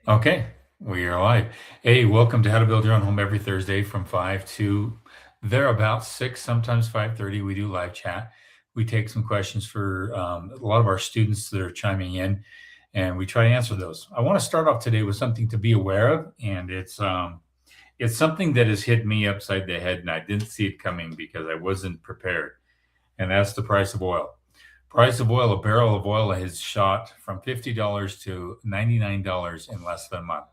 Okay, we are live. Hey, welcome to How to Build Your Own Home every Thursday from 5 to thereabouts 6, sometimes 5:30. We do live chat. We take some questions for a lot of our students that are chiming in, and we try to answer those. I want to start off today with something to be aware of, and it's something that has hit me upside the head, and I didn't see it coming because I wasn't prepared, and that's the price of oil. Price of oil, a barrel of oil has shot from $50 to $99 in less than a month.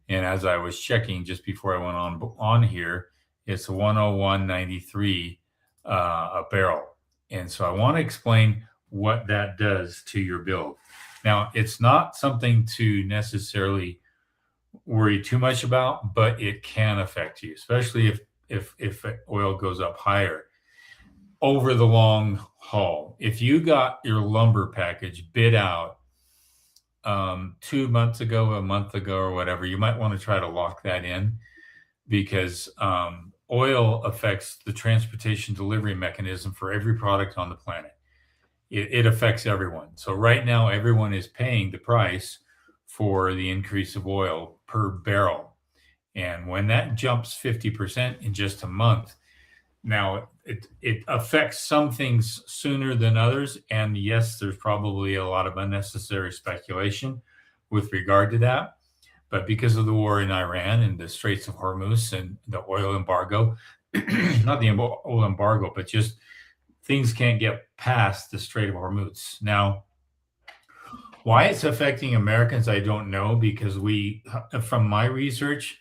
And as I was checking just before I went on here, it's 101.93 a barrel. And so I want to explain what that does to your bill. Now, it's not something to necessarily worry too much about, but it can affect you, especially if oil goes up higher over the long haul. If you got your lumber package bid out 2 months ago, a month ago, or whatever, you might want to try to lock that in because oil affects the transportation delivery mechanism for every product on the planet. It affects everyone. So right now, everyone is paying the price for the increase of oil per barrel. And when that jumps 50% in just a month, now it affects some things sooner than others. And yes, there's probably a lot of unnecessary speculation with regard to that. But because of the war in Iran and the Straits of Hormuz and the oil embargo, not the oil embargo, but just things can't get past the Strait of Hormuz. Now, why it's affecting Americans, I don't know, because from my research,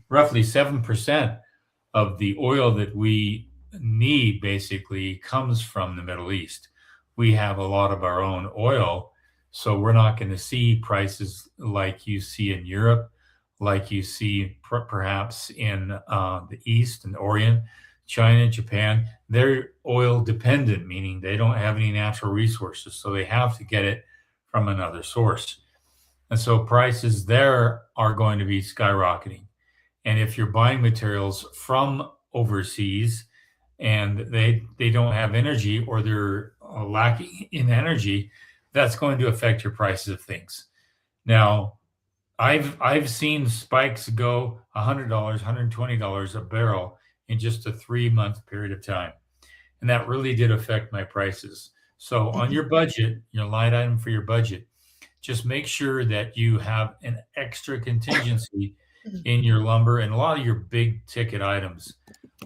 roughly 7% of the oil that we need basically comes from the Middle East. We have a lot of our own oil, so we're not going to see prices like you see in Europe, like you see perhaps in the East and Orient, China, Japan. They're oil dependent, meaning they don't have any natural resources, so they have to get it from another source. And so prices there are going to be skyrocketing. And if you're buying materials from overseas and they don't have energy or they're lacking in energy, that's going to affect your prices of things. Now, I've seen spikes go $100, $120 a barrel in just a 3 month period of time, and that really did affect my prices. So on your budget, your line item for your budget, just make sure that you have an extra contingency in your lumber and a lot of your big ticket items.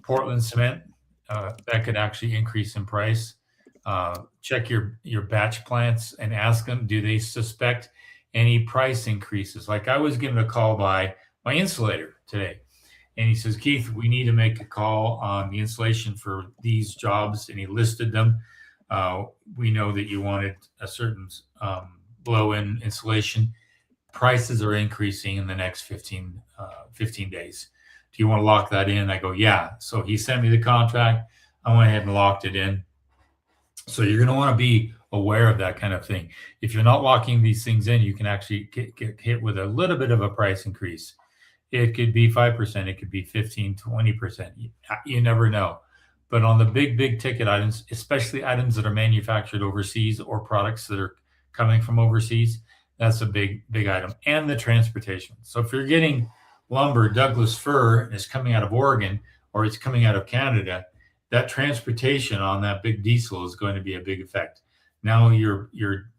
Portland cement, that could actually increase in price. Check your batch plants and ask them, do they suspect any price increases? Like I was given a call by my insulator today, and he says, Keith, we need to make a call on the insulation for these jobs, and he listed them. We know that you wanted a certain blow-in insulation. Prices are increasing in the next 15 days. Do you want to lock that in? I go, yeah. So he sent me the contract. I went ahead and locked it in. So you're going to want to be aware of that kind of thing. If you're not locking these things in, you can actually get hit with a little bit of a price increase. It could be 5%, it could be 15, 20%. You never know. But on the big ticket items, especially items that are manufactured overseas or products that are coming from overseas, that's a big item. And the transportation. So if you're getting lumber, Douglas fir, and it's coming out of Oregon or it's coming out of Canada, that transportation on that big diesel is going to be a big effect. Now your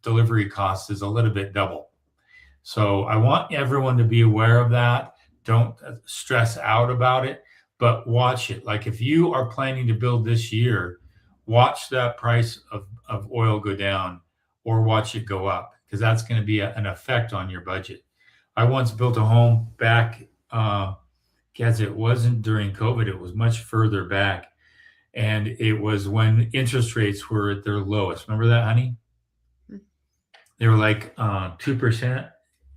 delivery cost is a little bit double. So I want everyone to be aware of that. Don't stress out about it, but watch it. Like if you are planning to build this year, watch that price of oil go down or watch it go up, because that's going to be an effect on your budget. I once built a home back, guess it wasn't during COVID, it was much further back. And it was when interest rates were at their lowest. Remember that, honey? They were like 2%.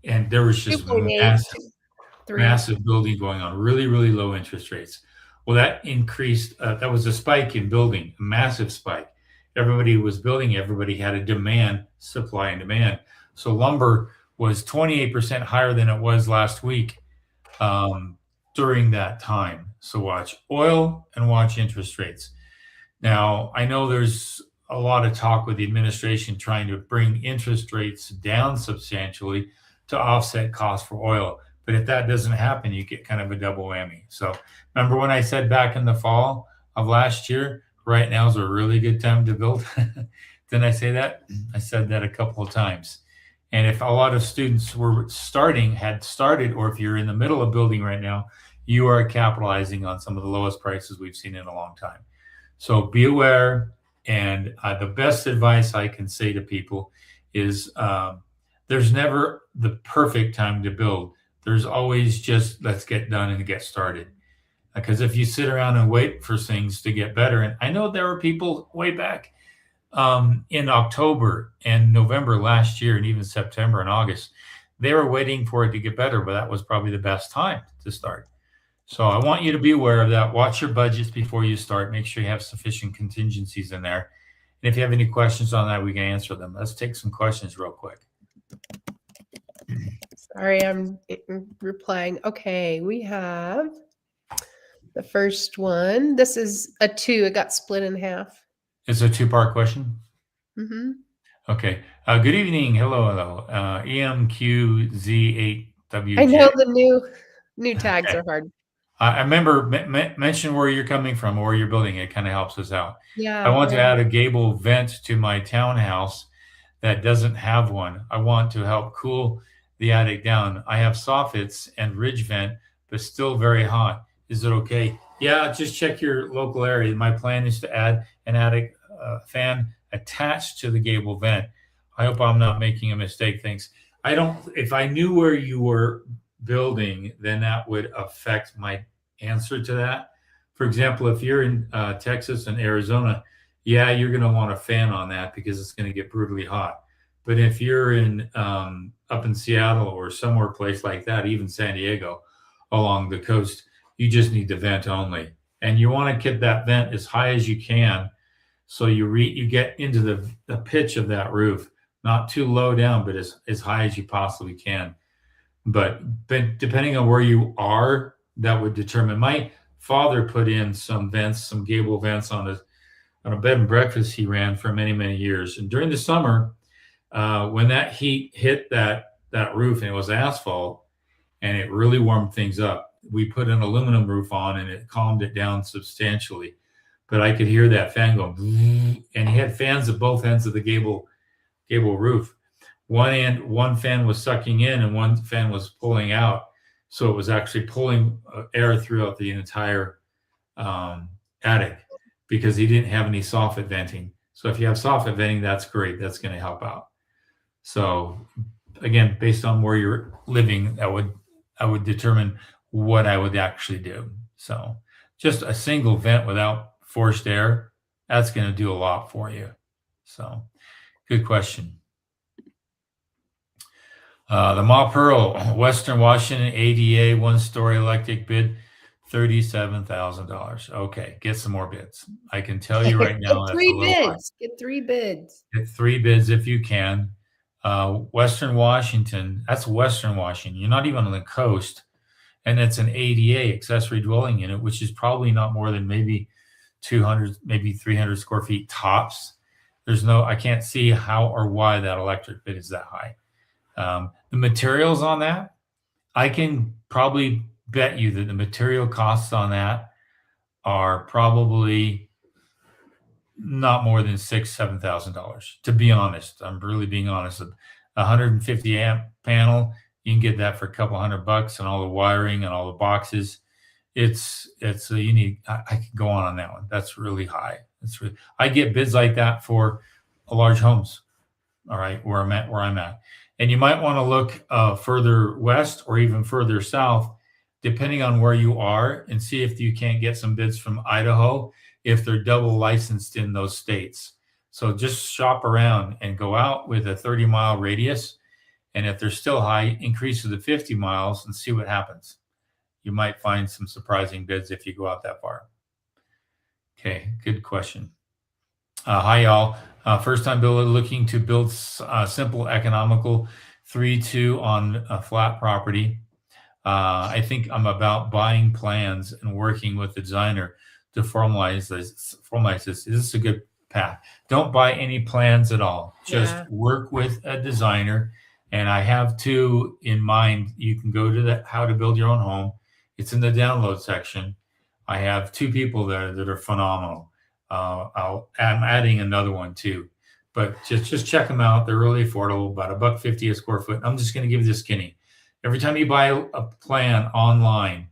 And there was just 2.8, 3. massive building going on, really low interest rates. Well, that increased, that was a spike in building, a massive spike. Everybody was building, everybody had a demand, supply and demand. So lumber was 28% higher than it was last week during that time. So watch oil and watch interest rates. Now, I know there's a lot of talk with the administration trying to bring interest rates down substantially to offset costs for oil. But if that doesn't happen, you get kind of a double whammy. So remember when I said back in the fall of last year, right now is a really good time to build? Didn't I say that? I said that a couple of times. And if a lot of students had started, or if you're in the middle of building right now, you are capitalizing on some of the lowest prices we've seen in a long time. So be aware. And the best advice I can say to people is there's never the perfect time to build. There's always just let's get done and get started. Because if you sit around and wait for things to get better, and I know there were people way back in October and November last year, and even September and August, they were waiting for it to get better, but that was probably the best time to start. So I want you to be aware of that. Watch your budgets before you start. Make sure you have sufficient contingencies in there. And if you have any questions on that, we can answer them. Let's take some questions real quick. Sorry, I'm replying. Okay, we have the first one. This is a 2. It got split in half. It's a 2-part question? Mm-hmm. Okay. Good evening. Hello. EMQZ8WJ. I know the new tags are hard. I remember mention where you're coming from or where you're building. It kind of helps us out. Yeah. I want to add a gable vent to my townhouse that doesn't have one. I want to help cool the attic down. I have soffits and ridge vent, but still very hot. Is it okay? Yeah, just check your local area. My plan is to add an attic fan attached to the gable vent. I hope I'm not making a mistake. Thanks. If I knew where you were building, then that would affect my answer to that. For example, if you're in Texas and Arizona, yeah, you're going to want a fan on that because it's going to get brutally hot. But if you're in up in Seattle or somewhere place like that, even San Diego along the coast, you just need the vent only. And you want to get that vent as high as you can so you get into the pitch of that roof, not too low down, but as high as you possibly can. But depending on where you are, that would determine. My father put in some vents, some gable vents on a bed and breakfast he ran for many, many years. And during the summer, when that heat hit that roof and it was asphalt and it really warmed things up, we put an aluminum roof on and it calmed it down substantially. But I could hear that fan going, and he had fans at both ends of the gable roof. One fan was sucking in and one fan was pulling out. So it was actually pulling air throughout the entire attic because he didn't have any soffit venting. So if you have soffit venting, that's great. That's going to help out. So again, based on where you're living, I would determine what I would actually do. So just a single vent without forced air, that's going to do a lot for you. So good question. The Ma Pearl, Western Washington ADA 1-story electric bid, $37,000. Okay, get some more bids. I can tell you right now. Get 3 bids. Get 3 bids. Get 3 bids if you can. Western Washington, that's Western Washington. You're not even on the coast. And it's an ADA, accessory dwelling unit, which is probably not more than maybe 200, maybe 300 square feet tops. I can't see how or why that electric bid is that high. The materials on that, I can probably bet you that the material costs on that are probably not more than $6,000-7,000. To be honest, I'm really being honest. A 150 amp panel, you can get that for a couple $100, and all the wiring and all the boxes. It's you need. I could go on that one. That's really high. I get bids like that for large homes. All right, where I'm at. And you might want to look further west or even further south, depending on where you are, and see if you can't get some bids from Idaho if they're double licensed in those states. So just shop around and go out with a 30-mile radius. And if they're still high, increase to the 50 miles and see what happens. You might find some surprising bids if you go out that far. Okay, good question. Hi, y'all. First time builder looking to build simple, economical 3-2 on a flat property. I think I'm about buying plans and working with the designer to formalize this. Is this a good path? Don't buy any plans at all. Just work with a designer And I have two in mind. You can go to the How to Build Your Own Home. It's in the download section. I have two people there that are phenomenal. I'm adding another one too, but just check them out. They're really affordable, about $1.50 a square foot. I'm just going to give you this skinny. Every time you buy a plan online,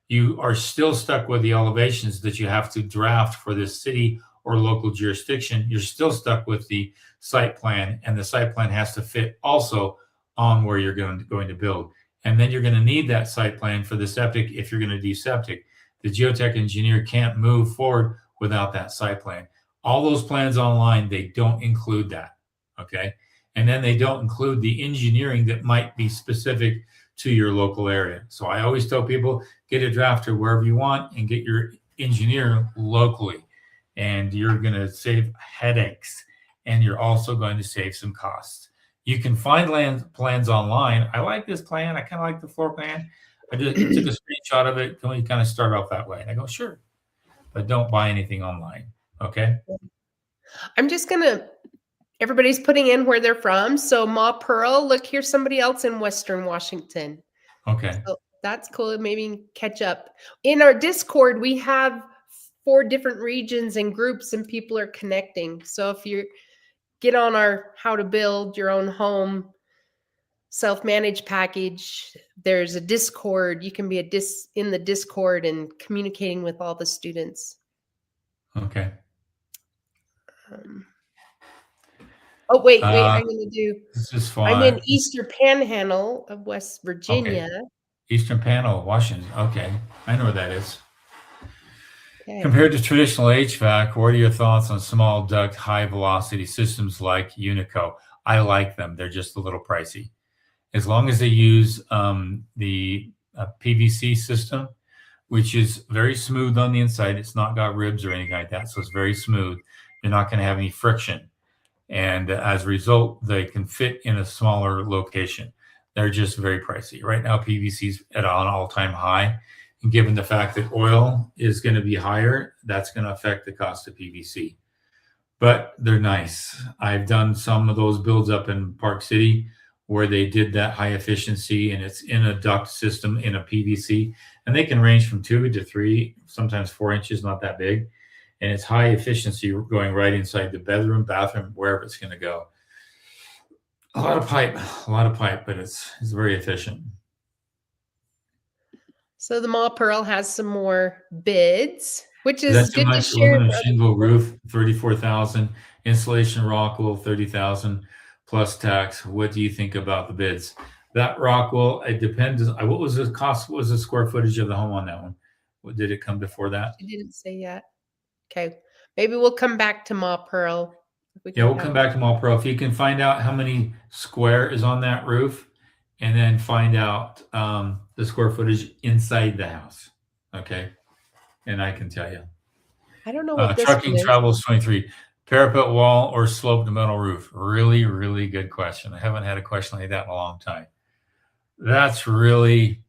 you are still stuck with the elevations that you have to draft for this city or local jurisdiction. You're still stuck with the site plan, and the site plan has to fit also on where you're going to build. And then you're going to need that site plan for the septic if you're going to do septic. The geotech engineer can't move forward without that site plan. All those plans online, they don't include that, okay? And then they don't include the engineering that might be specific to your local area. So I always tell people, get a drafter wherever you want and get your engineer locally. And you're going to save headaches, and you're also going to save some costs. You can find land plans online. I like this plan. I kind of like the floor plan. I just took a screenshot of it. Can we kind of start off that way? And I go, sure, but don't buy anything online. Okay. I'm just gonna, everybody's putting in where they're from. So Ma Pearl, look, here's somebody else in Western Washington. Okay. So that's cool. Maybe catch up. In our Discord, we have 4 different regions and groups, and people are connecting. So if you get on our How to Build Your Own Home self-managed package, there's a Discord. You can be in the Discord and communicating with all the students. Okay. Oh, wait, I'm going to do, this is fine. I'm in Eastern Panhandle of West Virginia. Okay. Eastern Panhandle, Washington. Okay. I know where that is. Okay. Compared to traditional HVAC, what are your thoughts on small duct, high velocity systems like Unico? I like them. They're just a little pricey. As long as they use the PVC system, which is very smooth on the inside. It's not got ribs or anything like that. So it's very smooth. You're not going to have any friction. And as a result, they can fit in a smaller location. They're just very pricey. Right now, PVC is at an all-time high. And given the fact that oil is going to be higher, that's going to affect the cost of PVC. But they're nice. I've done some of those builds up in Park City where they did that high efficiency, and it's in a duct system in a PVC, and they can range from 2 to 3, sometimes 4 inches, not that big. And it's high efficiency going right inside the bedroom, bathroom, wherever it's going to go. A lot of pipe, but it's very efficient. So the Ma Pearl has some more bids, which is That's good too to much. share. Aluminum shingle roof, $34,000. Insulation rock wool, $30,000 plus tax. What do you think about the bids? That rock wool, it depends. What was the cost? What was the square footage of the home on that one? What did it come before that? She didn't say yet. Okay, maybe we'll come back to Ma Pearl. Yeah, we'll come back to Ma Pearl. If you can find out how many square is on that roof, and then find out the square footage inside the house. Okay, and I can tell you. I don't know what this trucking is. travels 23. Parapet wall or sloped metal roof? Really, really good question. I haven't had a question like that in a long time. That's really,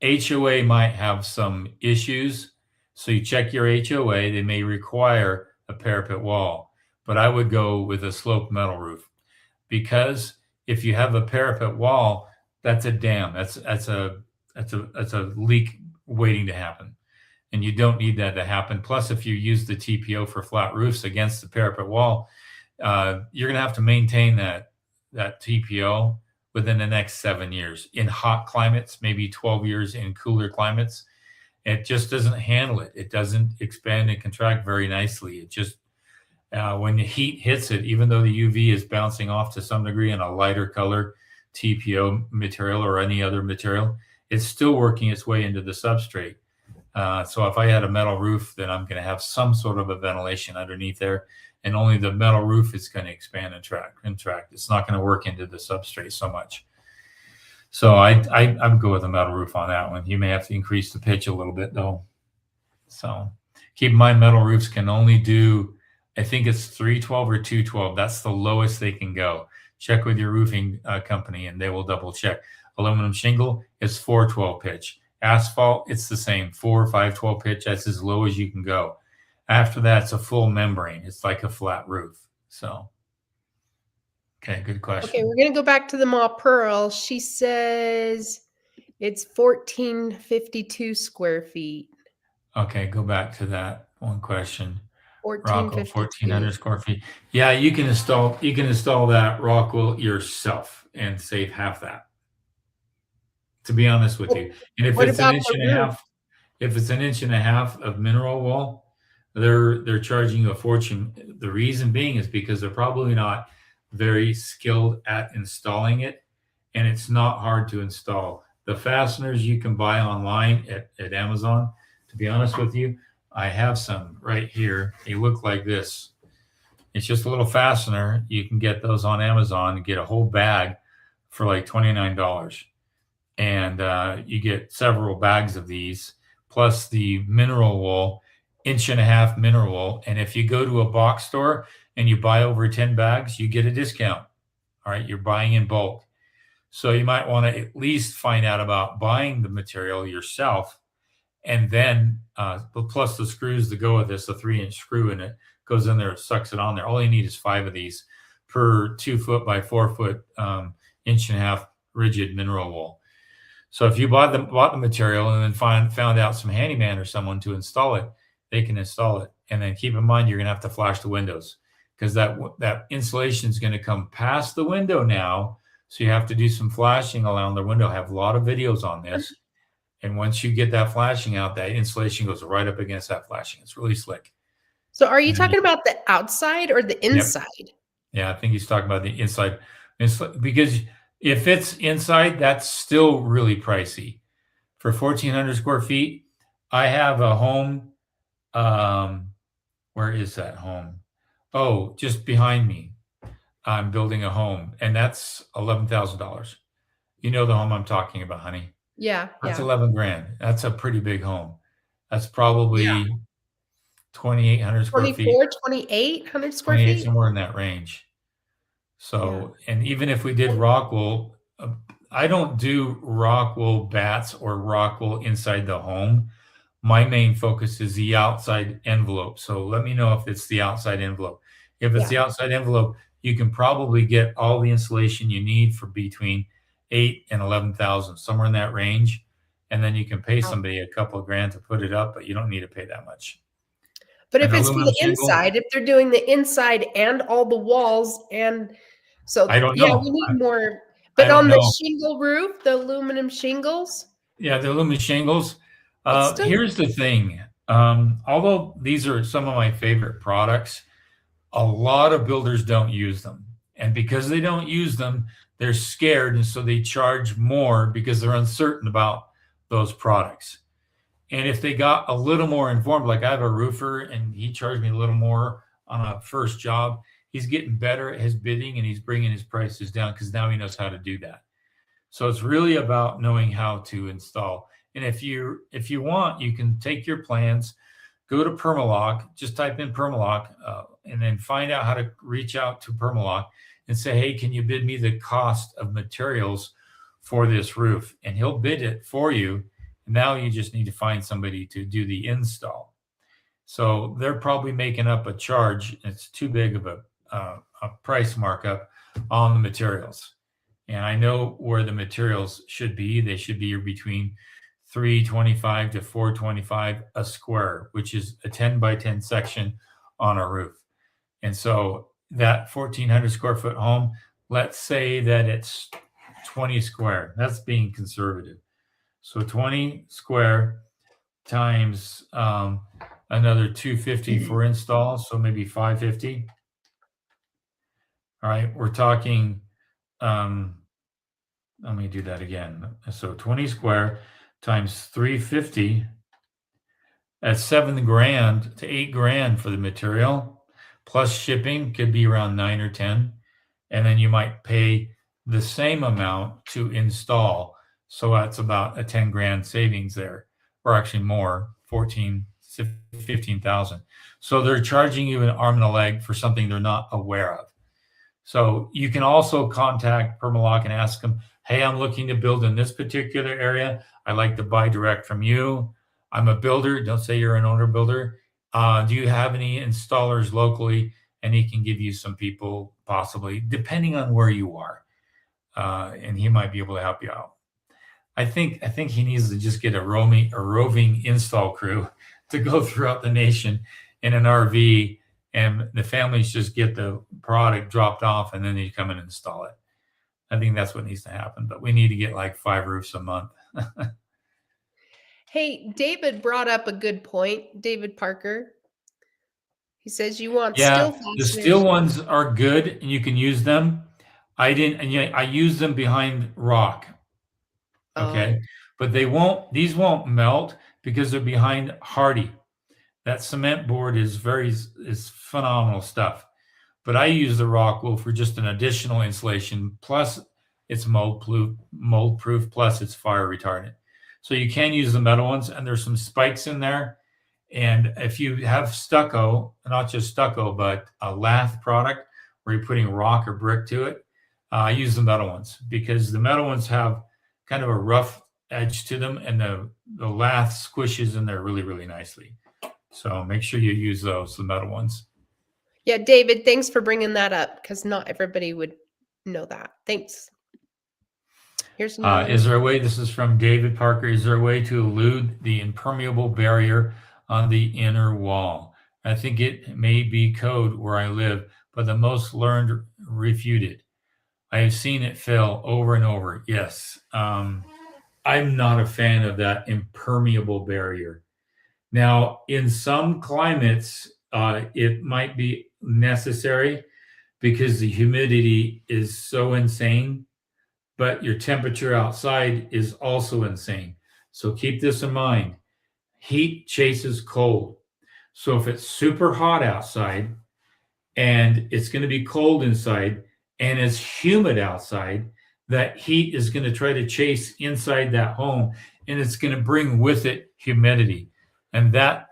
HOA might have some issues. So you check your HOA. They may require a parapet wall, but I would go with a sloped metal roof, because if you have a parapet wall, that's a dam. That's a leak waiting to happen. And you don't need that to happen. Plus, if you use the TPO for flat roofs against the parapet wall, you're going to have to maintain that TPO within the next 7 years. In hot climates, maybe 12 years in cooler climates. It just doesn't handle it. It doesn't expand and contract very nicely. It just, when the heat hits it, even though the UV is bouncing off to some degree in a lighter color TPO material or any other material, it's still working its way into the substrate. So if I had a metal roof, then I'm going to have some sort of a ventilation underneath there, and only the metal roof is going to expand and contract. It's not going to work into the substrate so much. So I would go with a metal roof on that one. You may have to increase the pitch a little bit though. So keep in mind, metal roofs can only do, I think it's 312 or 212. That's the lowest they can go. Check with your roofing company and they will double check. Aluminum shingle is 412 pitch. Asphalt, it's the same, 4 or 512 pitch. That's as low as you can go. After that, it's a full membrane. It's like a flat roof. So Okay, good question. Okay, we're gonna go back to the Ma Pearl. She says it's 1452 square feet. Okay, go back to that one question. Rockwell, 1452. 1,400 square feet. Yeah, you can install that Rockwell yourself and save half that. To be honest with you, and if What it's an about inch the and a roof? half, if it's an inch and a half of mineral wall, they're charging you a fortune. The reason being is because they're probably not very skilled at installing it, and it's not hard to install. The fasteners you can buy online at Amazon. To be honest with you, I have some right here. They look like this. It's just a little fastener. You can get those on Amazon and get a whole bag for like $29. And you get several bags of these, plus the mineral wool, inch and a half mineral wool. And if you go to a box store and you buy over 10 bags, you get a discount. All right, you're buying in bulk. So you might want to at least find out about buying the material yourself. And then, plus the screws to go with this, a 3-inch screw in it goes in there, sucks it on there. All you need is 5 of these per 2 foot by 4 foot, inch and a half rigid mineral wool. So if you bought the material and then found out some handyman or someone to install it, they can install it. And then keep in mind you're going to have to flash the windows because that insulation is going to come past the window now. So you have to do some flashing around the window. I have a lot of videos on this. And once you get that flashing out, that insulation goes right up against that flashing. It's really slick. So are you talking about the outside or the inside? Yep. Yeah, I think he's talking about the inside. Because if it's inside, that's still really pricey. For 1,400 square feet, I have a home. Where is that home? Oh, just behind me. I'm building a home, and that's $11,000. You know the home I'm talking about, honey. Yeah, That's yeah. 11 grand. That's a pretty big home. That's probably 2,800 square feet, 24, 2,800 square 28, feet? somewhere in that range. So, Yeah. and even if we did rock wool, I don't do rock wool bats or rock wool inside the home. My main focus is the outside envelope. So let me know if it's the outside envelope. If it's Yeah. the outside envelope, you can probably get all the insulation you need for between 8 and 11,000, somewhere in that range. And then you can pay somebody a couple of grand to put it up, but you don't need to pay that much. But if An it's for aluminum the shingle? inside, if they're doing the inside and all the walls, and so I don't yeah, know. we need more. I But don't on the know. shingle roof, the aluminum shingles, Yeah, the aluminum shingles. it's still Here's the thing. Although these are some of my favorite products, a lot of builders don't use them. And because they don't use them, they're scared. And so they charge more because they're uncertain about those products. And if they got a little more informed, like I have a roofer and he charged me a little more on a first job, he's getting better at his bidding and he's bringing his prices down because now he knows how to do that. So it's really about knowing how to install. And if you want, you can take your plans, go to Permalock, just type in Permalock, and then find out how to reach out to Permalock and say, hey, can you bid me the cost of materials for this roof? And he'll bid it for you. Now you just need to find somebody to do the install. So they're probably making up a charge. It's too big of a price markup on the materials. And I know where the materials should be. They should be between $325 to $425 a square, which is a 10 by 10 section on a roof. And so that 1,400 square foot home, let's say that it's 20 square. That's being conservative. So 20 square times another 250 for install, so maybe 550. All right, we're talking. Let me do that again. So 20 square times 350. That's 7 grand to 8 grand for the material, plus shipping could be around 9 or 10, and then you might pay the same amount to install. So that's about a 10 grand savings there, or actually more, 14, 15,000. So they're charging you an arm and a leg for something they're not aware of. So you can also contact Permalock and ask them, hey, I'm looking to build in this particular area. I like to buy direct from you. I'm a builder. Don't say you're an owner builder. Do you have any installers locally? And he can give you some people possibly, depending on where you are. And he might be able to help you out. I think he needs to just get a roving install crew to go throughout the nation in an RV, and the families just get the product dropped off, and then they come and install it. I think that's what needs to happen. But we need to get like 5 roofs a month. Hey, David brought up a good point. David Parker. He says you want Yeah, steel the fasteners. steel ones are good, and you can use them. I didn't, and I use them behind rock. Okay, Oh, but these won't melt because they're behind hardy. That cement board is phenomenal stuff. But I use the rock wool for just an additional insulation. Plus, it's mold proof. Plus, it's fire retardant. So you can use the metal ones, and there's some spikes in there. And if you have stucco, not just stucco, but a lath product where you're putting rock or brick to it, I use the metal ones because the metal ones have kind of a rough edge to them, and the lath squishes in there really, really nicely. So make sure you use those, the metal ones. yeah, David, thanks for bringing that up because not everybody would know that. Thanks. Here's another. Is there a way, this is from David Parker, is there a way to elude the impermeable barrier on the inner wall? I think it may be code where I live, but the most learned refute it. I have seen it fail over and over. Yes. I'm not a fan of that impermeable barrier. Now, in some climates, it might be necessary because the humidity is so insane, but your temperature outside is also insane. So keep this in mind. Heat chases cold. So if it's super hot outside and it's going to be cold inside and it's humid outside, that heat is going to try to chase inside that home, and it's going to bring with it humidity. And that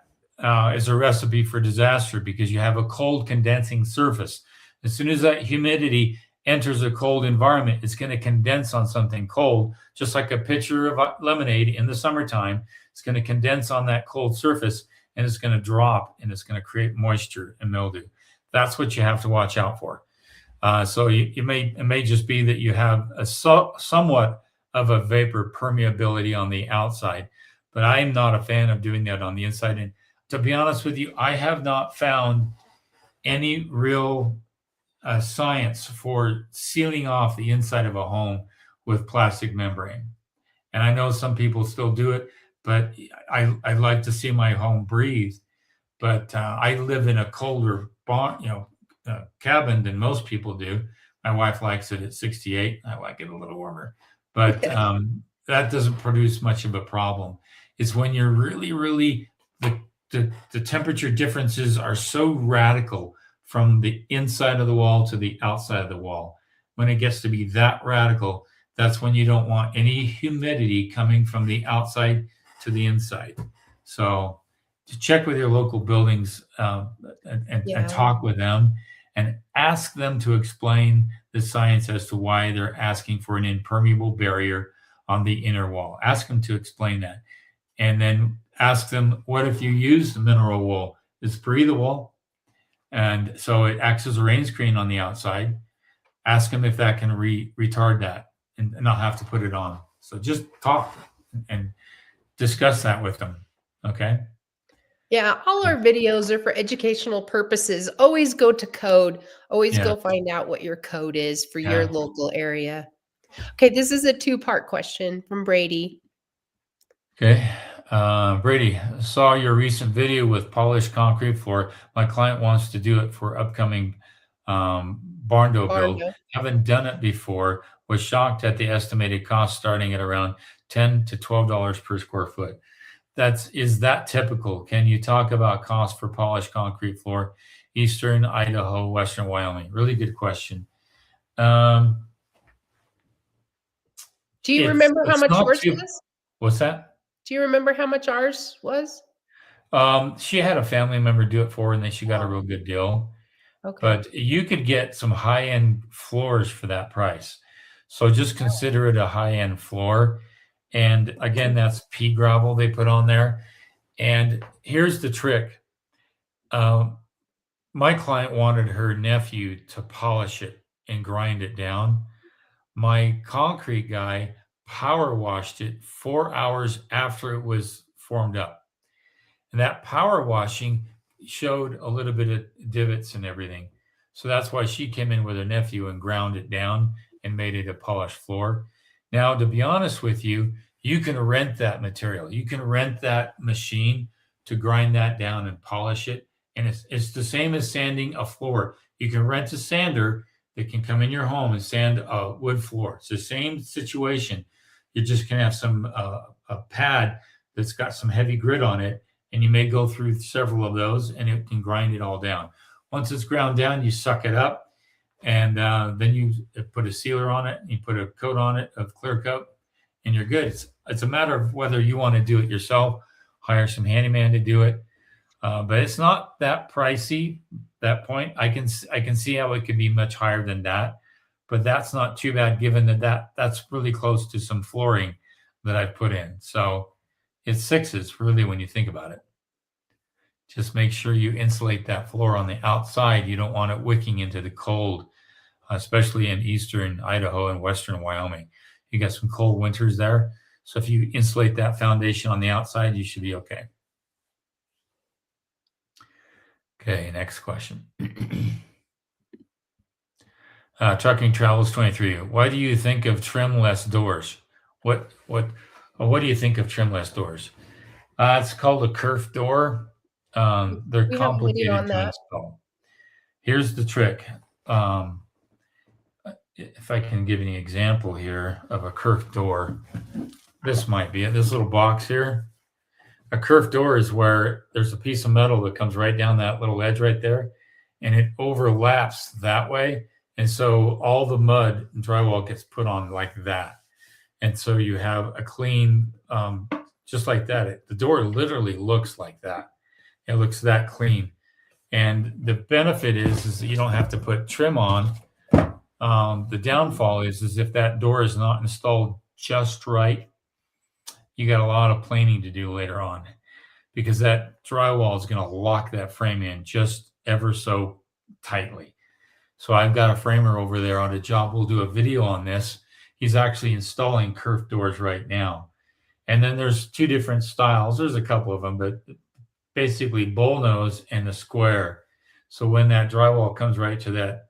is a recipe for disaster because you have a cold condensing surface. As soon as that humidity enters a cold environment, it's going to condense on something cold, just like a pitcher of lemonade in the summertime. It's going to condense on that cold surface, and it's going to drop, and it's going to create moisture and mildew. That's what you have to watch out for. So it may just be that you have a somewhat of a vapor permeability on the outside, but I'm not a fan of doing that on the inside. And to be honest with you, I have not found any real science for sealing off the inside of a home with plastic membrane. And I know some people still do it, but I like to see my home breathe. But I live in a colder cabin than most people do. My wife likes it at 68. I like it a little warmer, but that doesn't produce much of a problem. It's when you're really the temperature differences are so radical from the inside of the wall to the outside of the wall. When it gets to be that radical, that's when you don't want any humidity coming from the outside to the inside. So to check with your local buildings and talk with them and ask them to explain the science as to why they're asking for an impermeable barrier on the inner wall. Ask them to explain that. And then ask them, what if you use the mineral wool? It's breathable, and so it acts as a rain screen on the outside. Ask them if that can retard that and not have to put it on. So just talk and discuss that with them. Okay. Yeah, all our videos are for educational purposes. Always go to code. Always go find out what your code is for your local area. Okay, this is a 2-part question from Brady. Okay. Brady, saw your recent video with polished concrete floor. My client wants to do it for upcoming barn door build. Haven't done it before. Was shocked at the estimated cost starting at around $10 to $12 per square foot. Is that typical? Can you talk about cost for polished concrete floor? Eastern Idaho, Western Wyoming. Really good question. Do you remember how much yours was? What's that? Do you remember how much ours was? She had a family member do it for her, and then she got a real good deal. Okay. But you could get some high-end floors for that price. So just consider it a high-end floor. And again, that's pea gravel they put on there. And here's the trick. my client wanted her nephew to polish it and grind it down. My concrete guy power washed it 4 hours after it was formed up. And that power washing showed a little bit of divots and everything. So that's why she came in with her nephew and ground it down and made it a polished floor. Now, to be honest with you, you can rent that material. You can rent that machine to grind that down and polish it. And it's the same as sanding a floor. You can rent a sander that can come in your home and sand a wood floor. It's the same situation. You're just going to have a pad that's got some heavy grit on it, and you may go through several of those, and it can grind it all down. Once it's ground down, you suck it up, and then you put a sealer on it, and you put a coat on it of clear coat, and you're good. It's a matter of whether you want to do it yourself, hire some handyman to do it, but it's not that pricey. That point, I can see how it could be much higher than that, but that's not too bad given that's really close to some flooring that I've put in. So it's sixes really when you think about it. Just make sure you insulate that floor on the outside. You don't want it wicking into the cold, especially in eastern Idaho and western Wyoming. You got some cold winters there. So if you insulate that foundation on the outside, you should be okay. Okay, next question. Trucking Travels 23. Why do you think of trimless doors? What do you think of trimless doors? It's called a kerf door. They're complicated to install. Here's the trick. If I can give you an example here of a kerf door, this might be it. This little box here. A kerf door is where there's a piece of metal that comes right down that little edge right there, and it overlaps that way. And so all the mud and drywall gets put on like that. And so you have a clean, just like that. The door literally looks like that. It looks that clean. And the benefit is that you don't have to put trim on. The downfall is if that door is not installed just right, you got a lot of planing to do later on, because that drywall is going to lock that frame in just ever so tightly. So I've got a framer over there on a job. We'll do a video on this. He's actually installing kerf doors right now. And then there's two different styles. There's a couple of them, but basically bullnose and the square. So when that drywall comes right to that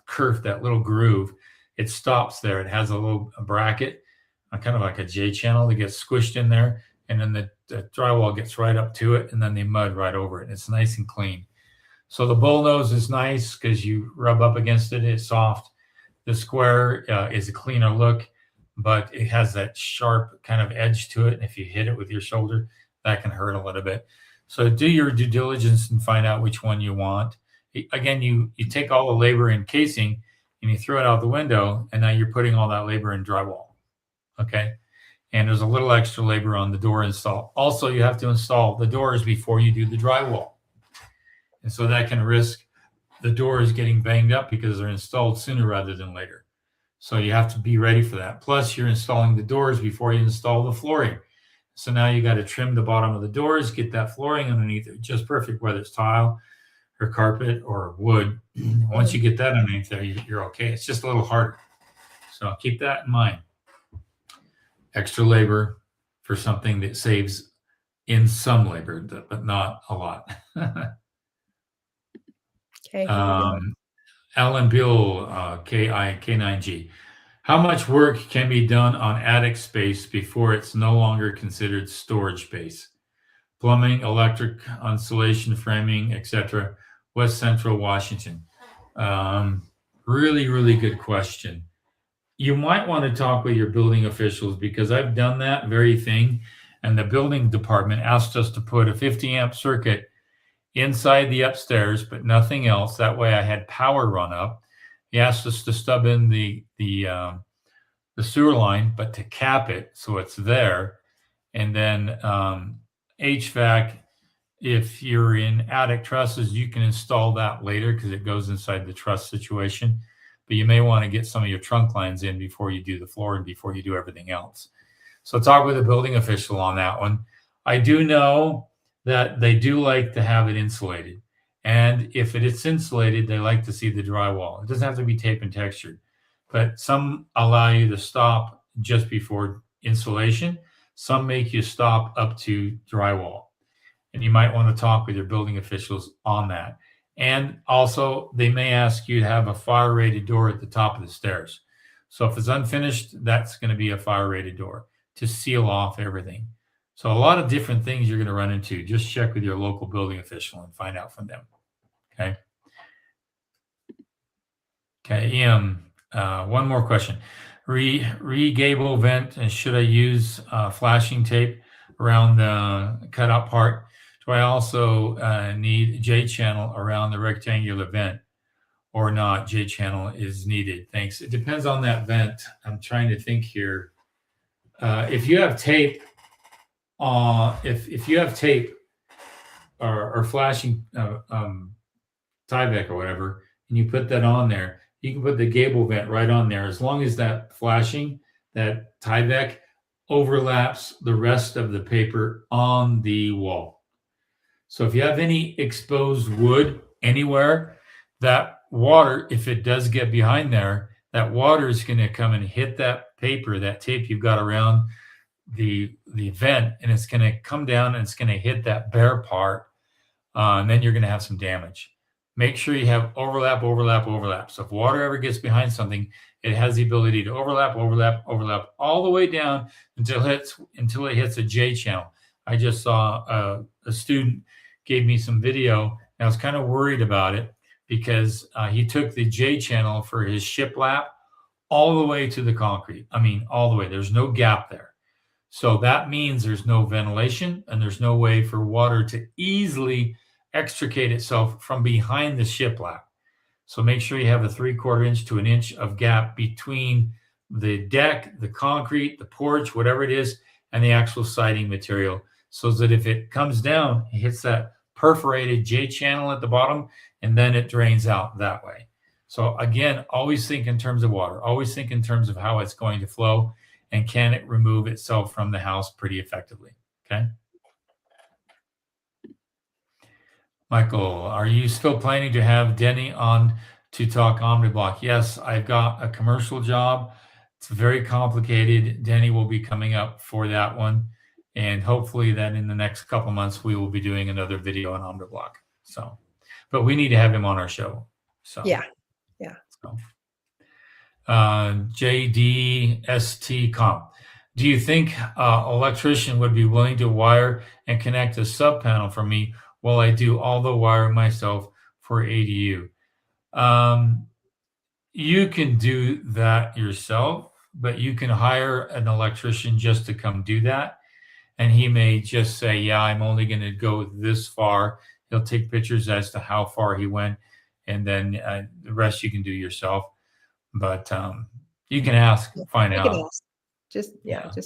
kerf, that little groove, it stops there. It has a little bracket, kind of like a J channel that gets squished in there. And then the drywall gets right up to it, and then they mud right over it. It's nice and clean. So the bullnose is nice because you rub up against it. It's soft. The square is a cleaner look, but it has that sharp kind of edge to it. And if you hit it with your shoulder, that can hurt a little bit. So do your due diligence and find out which one you want. Again, you take all the labor in casing and you throw it out the window, and now you're putting all that labor in drywall. Okay. And there's a little extra labor on the door install. Also, you have to install the doors before you do the drywall. And so that can risk the doors getting banged up because they're installed sooner rather than later. So you have to be ready for that. Plus, you're installing the doors before you install the flooring. So now you got to trim the bottom of the doors, get that flooring underneath it just perfect, whether it's tile or carpet or wood. Once you get that underneath there, you're okay. It's just a little harder. So keep that in mind. Extra labor for something that saves in some labor, but not a lot. Okay. Alan Bill, K9G. How much work can be done on attic space before it's no longer considered storage space? Plumbing, electric, insulation, framing, etc. West Central Washington. Really, really good question. You might want to talk with your building officials, because I've done that very thing, and the building department asked us to put a 50 amp circuit inside the upstairs, but nothing else. That way I had power run up. He asked us to stub in the sewer line, but to cap it so it's there. And then HVAC, if you're in attic trusses, you can install that later because it goes inside the truss situation. But you may want to get some of your trunk lines in before you do the floor and before you do everything else. So talk with a building official on that one. I do know that they do like to have it insulated. And if it is insulated, they like to see the drywall. It doesn't have to be tape and textured, but some allow you to stop just before insulation. Some make you stop up to drywall. And you might want to talk with your building officials on that. And also, they may ask you to have a fire rated door at the top of the stairs. So if it's unfinished, that's going to be a fire rated door to seal off everything. So a lot of different things you're going to run into. Just check with your local building official and find out from them. Okay. Okay, one more question. Re-gable vent, and should I use flashing tape around the cutout part? Do I also need J-channel around the rectangular vent or not? J-channel is needed. Thanks. It depends on that vent. I'm trying to think here. If you have tape, if you have tape or flashing Tyvek or whatever, and you put that on there, you can put the gable vent right on there as long as that flashing, that Tyvek overlaps the rest of the paper on the wall. So if you have any exposed wood anywhere, that water, if it does get behind there, that water is going to come and hit that paper, that tape you've got around the vent, and it's going to come down and it's going to hit that bare part, and then you're going to have some damage. Make sure you have overlap. So if water ever gets behind something, it has the ability to overlap all the way down until it hits a J channel. I just saw a student gave me some video, and I was kind of worried about it because he took the J channel for his shiplap all the way to the concrete. I mean, all the way. There's no gap there. So that means there's no ventilation and there's no way for water to easily extricate itself from behind the shiplap. So make sure you have a 3/4 inch to an inch of gap between the deck, the concrete, the porch, whatever it is, and the actual siding material, so that if it comes down, it hits that perforated J channel at the bottom, and then it drains out that way. So again, always think in terms of water. Always think in terms of how it's going to flow, and can it remove itself from the house pretty effectively, okay? Michael, are you still planning to have Denny on to talk OmniBlock? Yes, I've got a commercial job. It's very complicated. Denny will be coming up for that one. And hopefully that in the next couple months, we will be doing another video on OmniBlock. So, but we need to have him on our show. So Yeah. So. JDST Comp. Do you think electrician would be willing to wire and connect a sub panel for me while I do all the wiring myself for ADU? You can do that yourself, but you can hire an electrician just to come do that. And he may just say, yeah, I'm only going to go this far. He'll take pictures as to how far he went, and then the rest you can do yourself. But you can ask, find out. Ask. Just ask.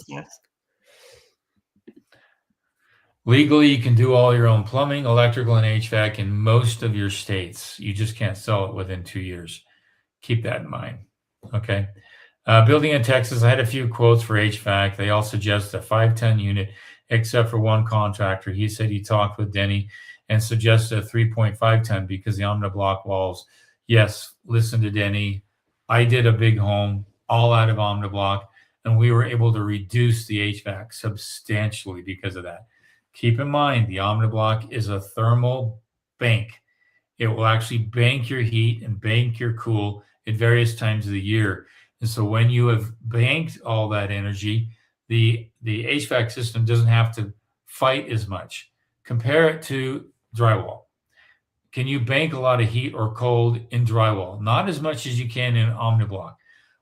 Legally, you can do all your own plumbing, electrical, and HVAC in most of your states. You just can't sell it within 2 years. Keep that in mind. Okay. Building in Texas, I had a few quotes for HVAC. They all suggest a 5-ton unit, except for one contractor. He said he talked with Denny and suggested a 3.5 ton because the OmniBlock walls. Yes, listen to Denny. I did a big home all out of OmniBlock, and we were able to reduce the HVAC substantially because of that. Keep in mind, the OmniBlock is a thermal bank. It will actually bank your heat and bank your cool at various times of the year. And so when you have banked all that energy, the HVAC system doesn't have to fight as much. Compare it to drywall. Can you bank a lot of heat or cold in drywall? Not as much as you can in OmniBlock.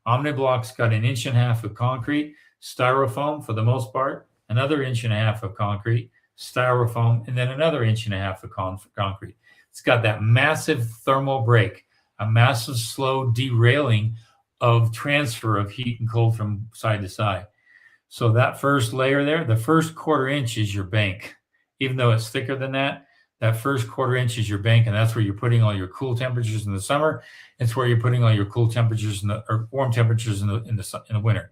OmniBlock's got 1.5 inches of concrete, styrofoam for the most part, another 1.5 inches of concrete, styrofoam, and then another 1.5 inches of concrete. It's got that massive thermal break, a massive slow derailing of transfer of heat and cold from side to side. So that first layer there, the first 1/4 inch is your bank. Even though it's thicker than that, that first 1/4 inch is your bank, and that's where you're putting all your cool temperatures in the summer. It's where you're putting all your cool temperatures or warm temperatures in the winter.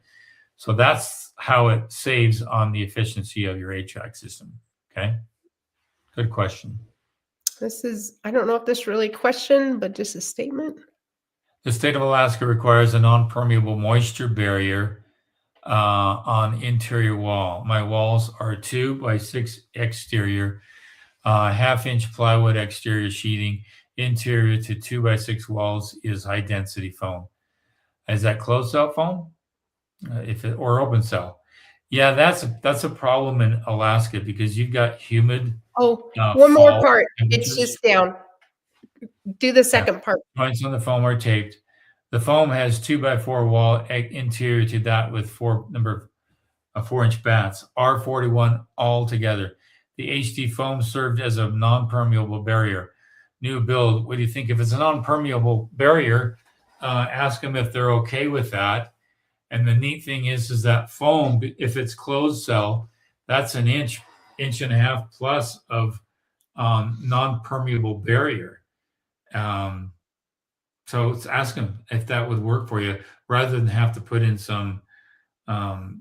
So that's how it saves on the efficiency of your HVAC system. Okay, good question. This is, I don't know if this really a question, but just a statement. The state of Alaska requires a non-permeable moisture barrier on interior wall. My walls are 2x6 exterior, half-inch plywood exterior sheething. Interior to 2x6 walls is high density foam. Is that closed cell foam? Or open cell? Yeah, that's a problem in Alaska because you've got humid Oh, one more fall part. It's temperatures. just down. Do the Yeah. second part. Joints on the foam are taped. The foam has 2x4 wall interior to that with 4-inch bats, R41 all together. The HD foam served as a non-permeable barrier. New build, what do you think? If it's a non-permeable barrier, ask them if they're okay with that. And the neat thing is that foam, if it's closed cell, that's an inch and a half plus of non-permeable barrier. So ask them if that would work for you, rather than have to put in some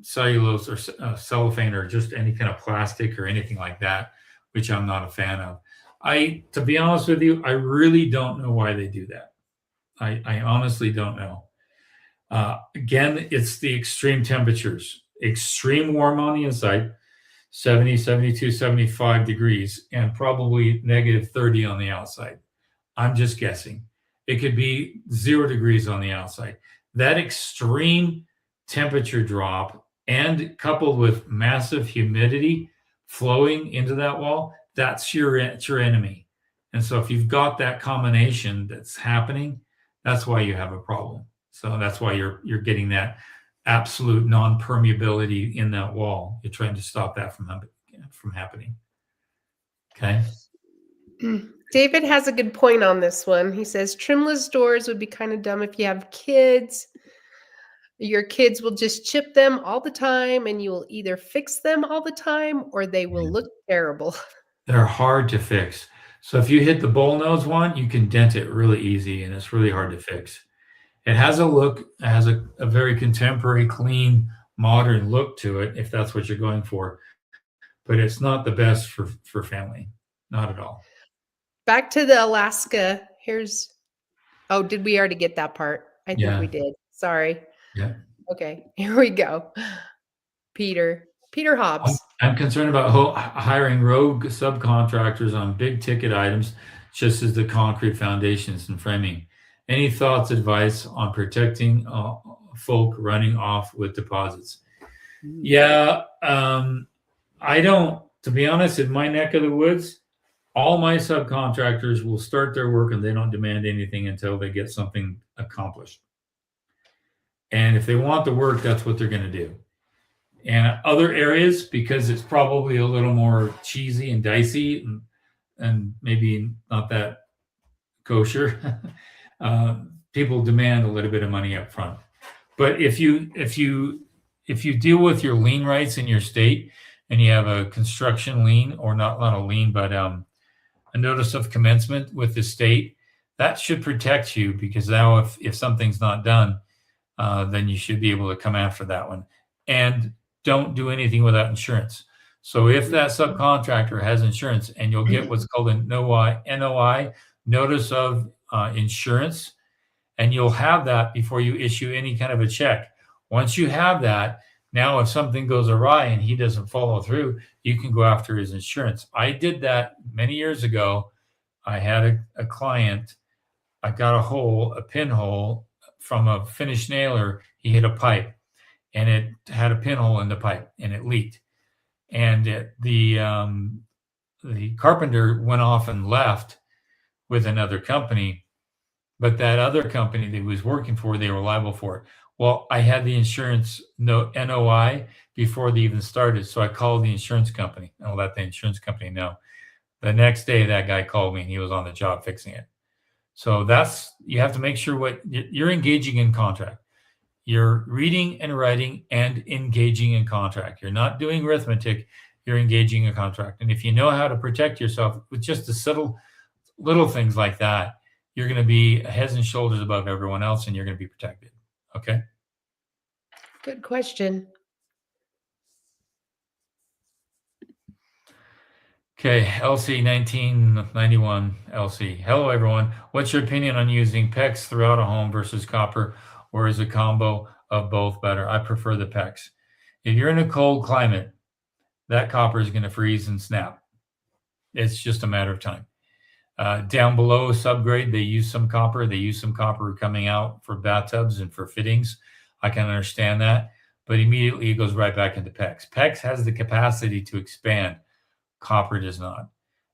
cellulose or cellophane or just any kind of plastic or anything like that, which I'm not a fan of. To be honest with you, I really don't know why they do that. I honestly don't know. Again, it's the extreme temperatures, extreme warm on the inside, 70, 72, 75 degrees, and probably negative 30 on the outside. I'm just guessing. It could be 0 degrees on the outside. That extreme temperature drop and coupled with massive humidity flowing into that wall, that's your enemy. And so if you've got that combination that's happening, that's why you have a problem. So that's why you're getting that absolute non-permeability in that wall. You're trying to stop that from happening. Okay. David has a good point on this one. He says trimless doors would be kind of dumb if you have kids. Your kids will just chip them all the time, and you will either fix them all the time or they will look terrible. They're hard to fix. So if you hit the bullnose one, you can dent it really easy, and it's really hard to fix. It has a look, it has a very contemporary, clean, modern look to it, if that's what you're going for. But it's not the best for family. Not at all. Back to the Alaska. Oh, did we already get that part? I think we did. Sorry. Yeah. Okay, here we go. Peter Hobbs. I'm concerned about hiring rogue subcontractors on big ticket items, just as the concrete foundations and framing. Any thoughts, advice on protecting folk running off with deposits? Yeah, I don't, to be honest, in my neck of the woods, all my subcontractors will start their work and they don't demand anything until they get something accomplished. And if they want the work, that's what they're going to do. And other areas, because it's probably a little more cheesy and dicey and maybe not that kosher, people demand a little bit of money up front. But if you deal with your lien rights in your state and you have a construction lien, or not a lien, but a notice of commencement with the state, that should protect you, because now if something's not done, then you should be able to come after that one. And don't do anything without insurance. So if that subcontractor has insurance, and you'll get what's called an NOI, notice of insurance, and you'll have that before you issue any kind of a check. Once you have that, now if something goes awry and he doesn't follow through, you can go after his insurance. I did that many years ago. I had a client, I got a pinhole from a finished nailer. He hit a pipe, and it had a pinhole in the pipe, and it leaked. And the carpenter went off and left with another company, but that other company that he was working for, they were liable for it. Well, I had the insurance NOI before they even started, so I called the insurance company and let the insurance company know. The next day, that guy called me, and he was on the job fixing it. So you have to make sure what you're engaging in contract. You're reading and writing and engaging in contract. You're not doing arithmetic. You're engaging in contract. And if you know how to protect yourself with just the subtle little things like that, you're going to be heads and shoulders above everyone else, and you're going to be protected. Okay. Good question. Okay, LC 1991 LC. Hello, everyone. What's your opinion on using PEX throughout a home versus copper, or is a combo of both better? I prefer the PEX. If you're in a cold climate, that copper is going to freeze and snap. It's just a matter of time. Down below subgrade, they use some copper. They use some copper coming out for bathtubs and for fittings. I can understand that, but immediately it goes right back into PEX. PEX has the capacity to expand. Copper does not.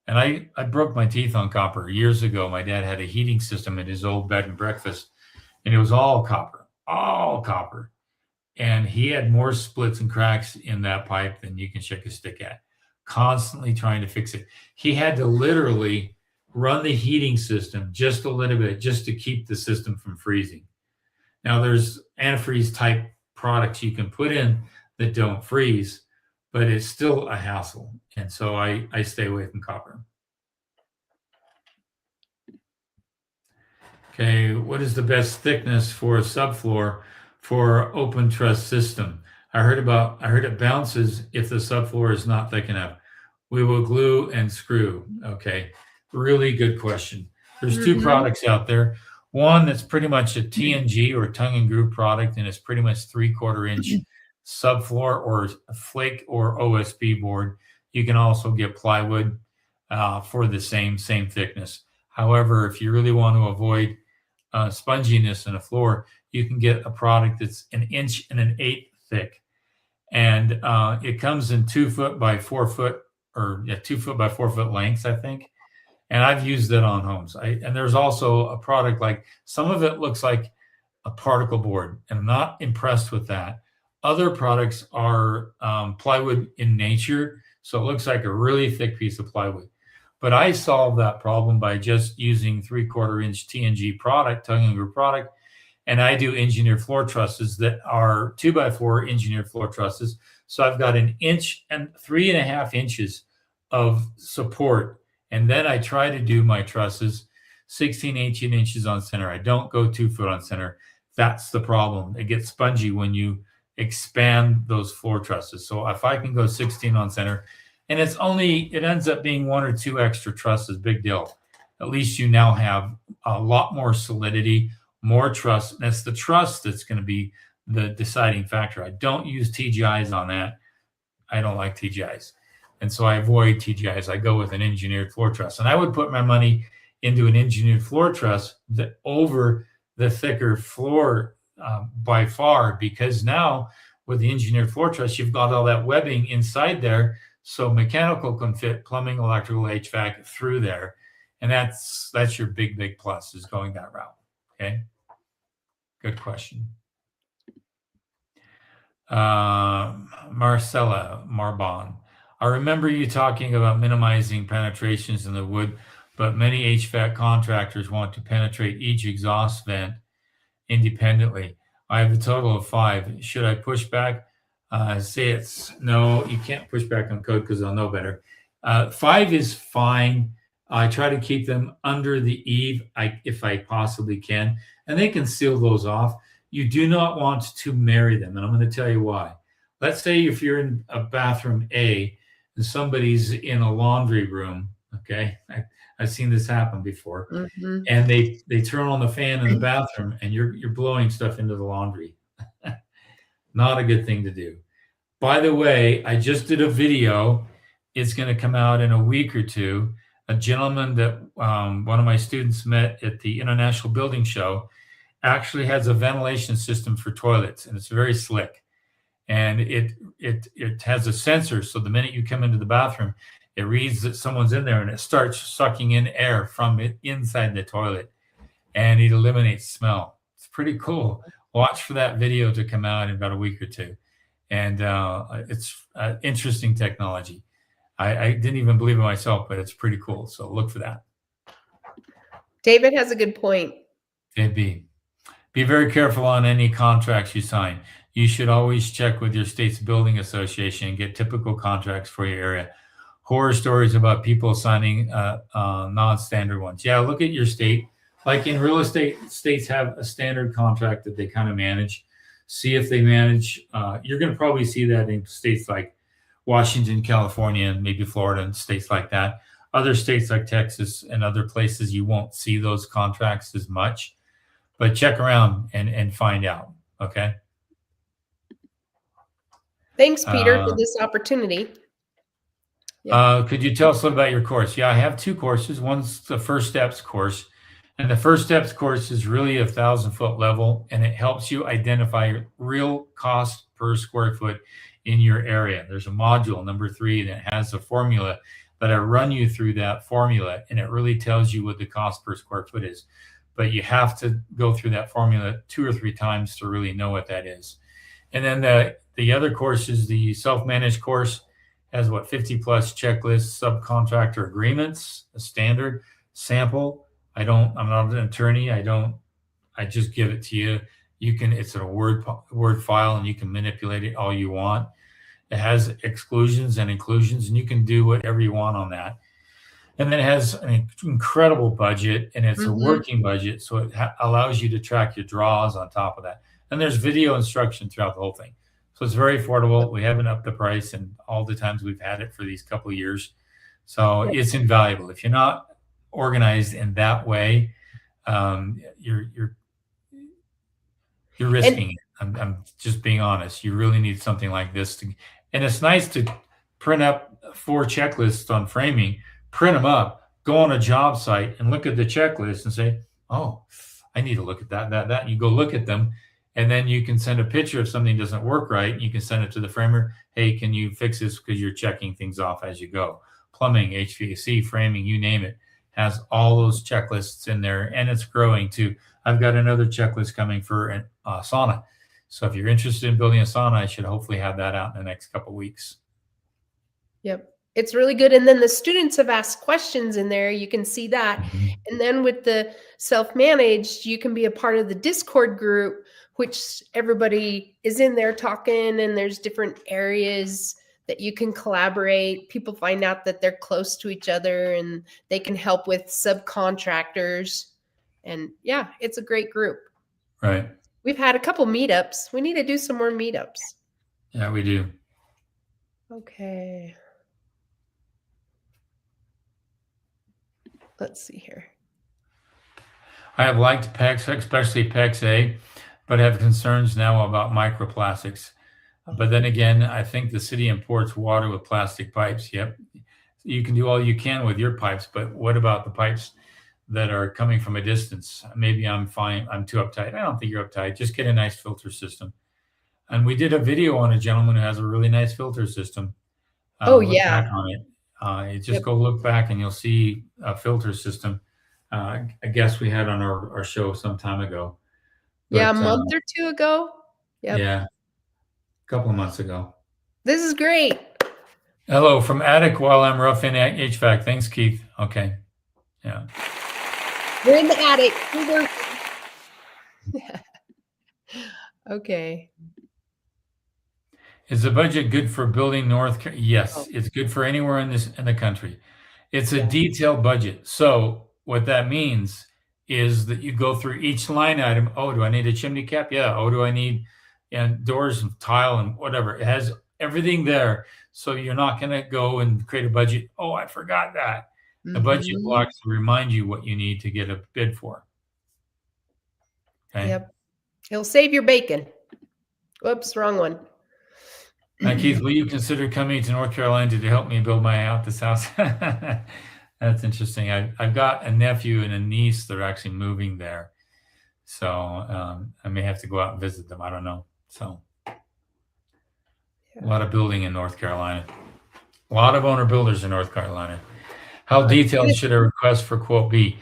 And I broke my teeth on copper years ago. My dad had a heating system at his old bed and breakfast, and it was all copper, all copper. And he had more splits and cracks in that pipe than you can shake a stick at, constantly trying to fix it. He had to literally run the heating system just a little bit just to keep the system from freezing. Now, there's antifreeze type products you can put in that don't freeze, but it's still a hassle. And so I stay away from copper. Okay, what is the best thickness for a subfloor for open truss system? I heard it bounces if the subfloor is not thick enough. We will glue and screw. Okay, really good question. There's two products out there. One that's pretty much a TNG or tongue and groove product, and it's pretty much 3/4 inch subfloor or flake or OSB board. You can also get plywood for the same thickness. However, if you really want to avoid sponginess in a floor, you can get a product that's 1 inch and 1/8 thick, and it comes in 2 foot by 4 foot, or 2 foot by 4 foot lengths, I think. And I've used it on homes. And there's also a product like some of it looks like a particle board, and I'm not impressed with that. Other products are plywood in nature, so it looks like a really thick piece of plywood. But I solved that problem by just using 3/4 inch TNG product, tongue and groove product, and I do engineered floor trusses that are 2x4 engineered floor trusses. So I've got 1 inch and 3.5 inches of support, and then I try to do my trusses 16, 18 inches on center. I don't go 2 foot on center. That's the problem. It gets spongy when you expand those floor trusses. So if I can go 16 on center, and it ends up being 1 or 2 extra trusses, big deal. At least you now have a lot more solidity, more truss. And it's the truss that's going to be the deciding factor. I don't use TGIs on that. I don't like TGIs. And so I avoid TGIs. I go with an engineered floor truss. And I would put my money into an engineered floor truss that over the thicker floor by far, because now with the engineered floor truss, you've got all that webbing inside there. So mechanical can fit plumbing, electrical, HVAC through there. And that's your big plus, is going that route. Okay. Good question. Marcella Marbon. I remember you talking about minimizing penetrations in the wood, but many HVAC contractors want to penetrate each exhaust vent independently. I have a total of 5. Should I push back? No, you can't push back on code because I'll know better. 5 is fine. I try to keep them under the eave if I possibly can, and they can seal those off. You do not want to marry them, and I'm going to tell you why. Let's say if you're in a bathroom A and somebody's in a laundry room, okay? I've seen this happen before, and they turn on the fan in the bathroom, and you're blowing stuff into the laundry. Not a good thing to do. By the way, I just did a video. It's going to come out in a week or two. A gentleman that one of my students met at the International Building Show actually has a ventilation system for toilets, and it's very slick. And it has a sensor, so the minute you come into the bathroom, it reads that someone's in there, and it starts sucking in air from it inside the toilet, and it eliminates smell. It's pretty cool. Watch for that video to come out in about a week or two. And it's interesting technology. I didn't even believe it myself, but it's pretty cool. So look for that. David has a good point. Be very careful on any contracts you sign. You should always check with your state's building association and get typical contracts for your area. Horror stories about people signing non-standard ones. Yeah, look at your state. Like in real estate, states have a standard contract that they kind of manage. See if they manage. You're going to probably see that in states like Washington, California, and maybe Florida and states like that. Other states like Texas and other places, you won't see those contracts as much, but check around and find out. Okay. Thanks, Peter, for this opportunity. Could you tell us a little about your course? Yeah, I have two courses. One's the First Steps course, and the First Steps course is really 1,000-foot level, and it helps you identify real cost per square foot in your area. There's a module, number 3, that has a formula that I run you through that formula, and it really tells you what the cost per square foot is. But you have to go through that formula 2 or 3 times to really know what that is. And then the other course is the self-managed course. Has 50 plus checklists, subcontractor agreements, a standard sample. I'm not an attorney. I just give it to you. It's a word file, and you can manipulate it all you want. It has exclusions and inclusions, and you can do whatever you want on that. And then it has an incredible budget, and it's a working budget. So it allows you to track your draws on top of that. And there's video instruction throughout the whole thing. So it's very affordable. We haven't upped the price in all the times we've had it for these couple of years. So it's invaluable. If you're not organized in that way, you're risking it. I'm just being honest. You really need something like this and it's nice to print up 4 checklists on framing, print them up, go on a job site and look at the checklist and say, oh, I need to look at that. And you go look at them. And then you can send a picture if something doesn't work right. You can send it to the framer. Hey, can you fix this? Because you're checking things off as you go. Plumbing, HVAC, framing, you name it, has all those checklists in there. And it's growing too. I've got another checklist coming for a sauna. So if you're interested in building a sauna, I should hopefully have that out in the next couple of weeks. Yep. It's really good. And then the students have asked questions in there. You can see that. And then with the self-managed, you can be a part of the Discord group, which everybody is in there talking, and there's different areas that you can collaborate. People find out that they're close to each other and they can help with subcontractors. And yeah, it's a great group. Right. We've had a couple meetups. We need to do some more meetups. Yeah, we do. Okay. Let's see here. I have liked PEX, especially PEX A, but have concerns now about microplastics. But then again, I think the city imports water with plastic pipes. Yep. You can do all you can with your pipes, but what about the pipes that are coming from a distance? Maybe I'm fine. I'm too uptight. I don't think you're uptight. Just get a nice filter system. And we did a video on a gentleman who has a really nice filter system. Look back on it. Just go look back and you'll see a filter system. I guess we had on our show some time ago. But, a month or 2 ago. Yep. Yeah, a couple of months ago. This is great. Hello from attic while I'm roughing HVAC. Thanks, Keith. Okay. Yeah. We're in the attic. Okay. Is the budget good for building North? Yes, it's good for anywhere in the country. It's a detailed budget. So what that means is that you go through each line item. Oh, do I need a chimney cap? Yeah. Oh, do I need doors and tile and whatever? It has everything there. So you're not going to go and create a budget. Oh, I forgot that. The budget blocks remind you what you need to get a bid for. Okay. Yep. It'll save your bacon. Whoops, wrong one. Keith, will you consider coming to North Carolina to help me build this house? That's interesting. I've got a nephew and a niece that are actually moving there. So I may have to go out and visit them. I don't know. So a lot of building in North Carolina. A lot of owner builders in North Carolina. How detailed should a request for quote be?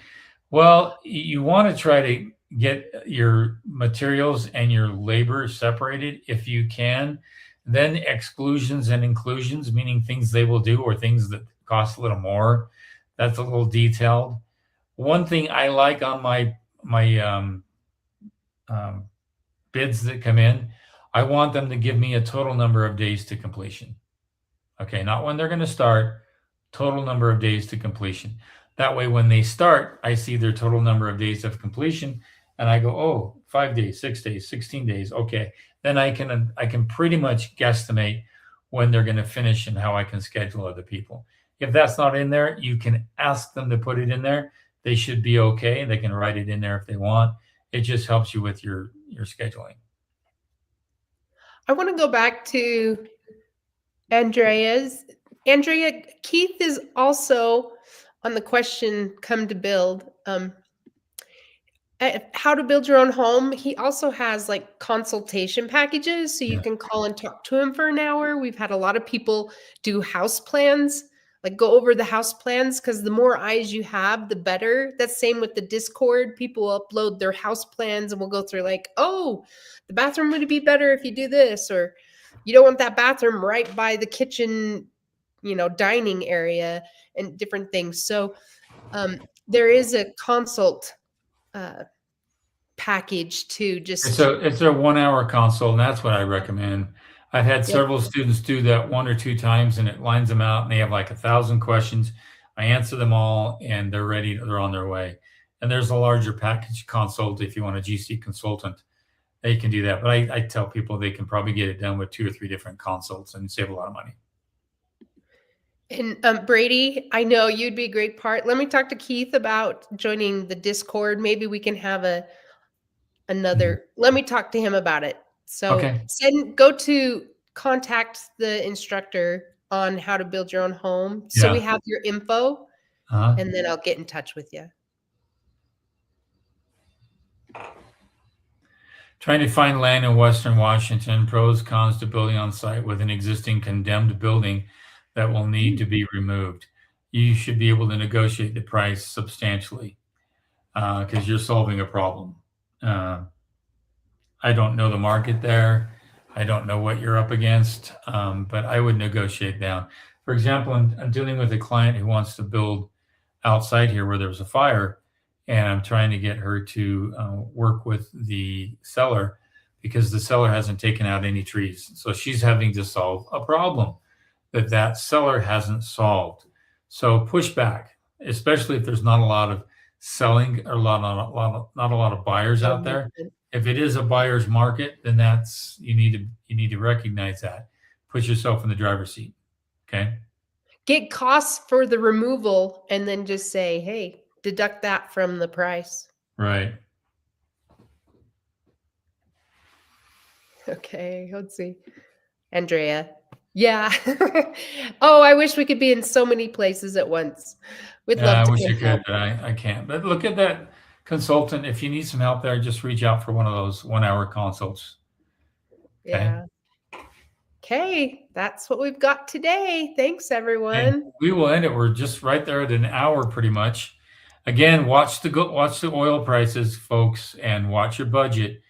Well, you want to try to get your materials and your labor separated if you can. Then exclusions and inclusions, meaning things they will do or things that cost a little more. That's a little detailed. One thing I like on my bids that come in, I want them to give me a total number of days to completion. Okay, not when they're going to start, total number of days to completion. That way, when they start, I see their total number of days of completion, and I go, oh, 5 days, 6 days, 16 days. Okay, then I can pretty much guesstimate when they're going to finish and how I can schedule other people. If that's not in there, you can ask them to put it in there. They should be okay. They can write it in there if they want. It just helps you with your scheduling. I want to go back to Andrea's. Andrea, Keith is also on the question come to build. How to build your own home. He also has like consultation packages, so you can call and talk to him for an hour. We've had a lot of people do house plans, like go over the house plans, because the more eyes you have, the better. That's same with the Discord. People upload their house plans and we'll go through like, oh, the bathroom would be better if you do this, or you don't want that bathroom right by the kitchen, dining area and different things. So there is a consult package too. Just it's a 1 hour consult, and that's what I recommend. I've had several students do that 1 or 2 times, and it lines them out, and they have like 1,000 questions. I answer them all, and they're ready. They're on their way. And there's a larger package consult if you want a GC consultant. They can do that, but I tell people they can probably get it done with 2 or 3 different consults and save a lot of money. And Brady, I know you'd be a great part. Let me talk to Keith about joining the Discord. Maybe we can have another. Let me talk to him about it. So go to contact the instructor on how to build your own home. So we have your info, and then I'll get in touch with you. Trying to find land in Western Washington, pros, cons to building on site with an existing condemned building that will need to be removed. You should be able to negotiate the price substantially because you're solving a problem. I don't know the market there. I don't know what you're up against, but I would negotiate down. For example, I'm dealing with a client who wants to build outside here where there was a fire, and I'm trying to get her to work with the seller because the seller hasn't taken out any trees. So she's having to solve a problem that seller hasn't solved. So push back, especially if there's not a lot of selling or not a lot of buyers out there. If it is a buyer's market, then you need to recognize that. Put yourself in the driver's seat. Okay. Get costs for the removal and then just say, hey, deduct that from the price. Right. Okay, let's see. Andrea. Yeah. Oh, I wish we could be in so many places at once. We'd love to. I wish I could, but I can't. But look at that consultant. If you need some help there, just reach out for one of those 1 hour consults. Okay? Yeah. Okay, that's what we've got today. Thanks, everyone. And we will end it. We're just right there at an hour, pretty much. Again, watch the oil prices, folks, and watch your budget.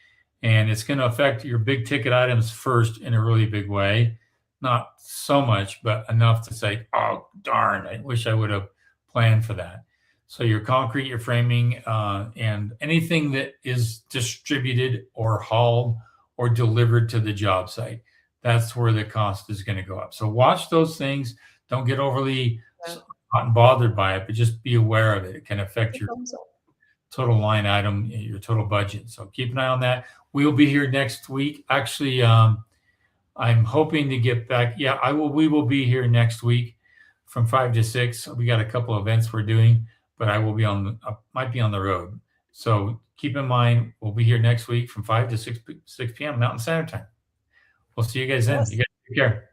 And it's going to affect your big ticket items first in a really big way. Not so much, but enough to say, oh, darn, I wish I would have planned for that. So your concrete, your framing, and anything that is distributed or hauled or delivered to the job site, that's where the cost is going to go up. So watch those things. Don't get overly hot and bothered by it, but just be aware of it. It can affect your total line item, your total budget. So keep an eye on that. We'll be here next week. Actually, I'm hoping to get back. Yeah, we will be here next week from 5 to 6. We got a couple of events we're doing, but I will be might be on the road. So keep in mind, we'll be here next week from 5 to 6 p.m. Mountain Standard Time. We'll see you guys then. You guys take care.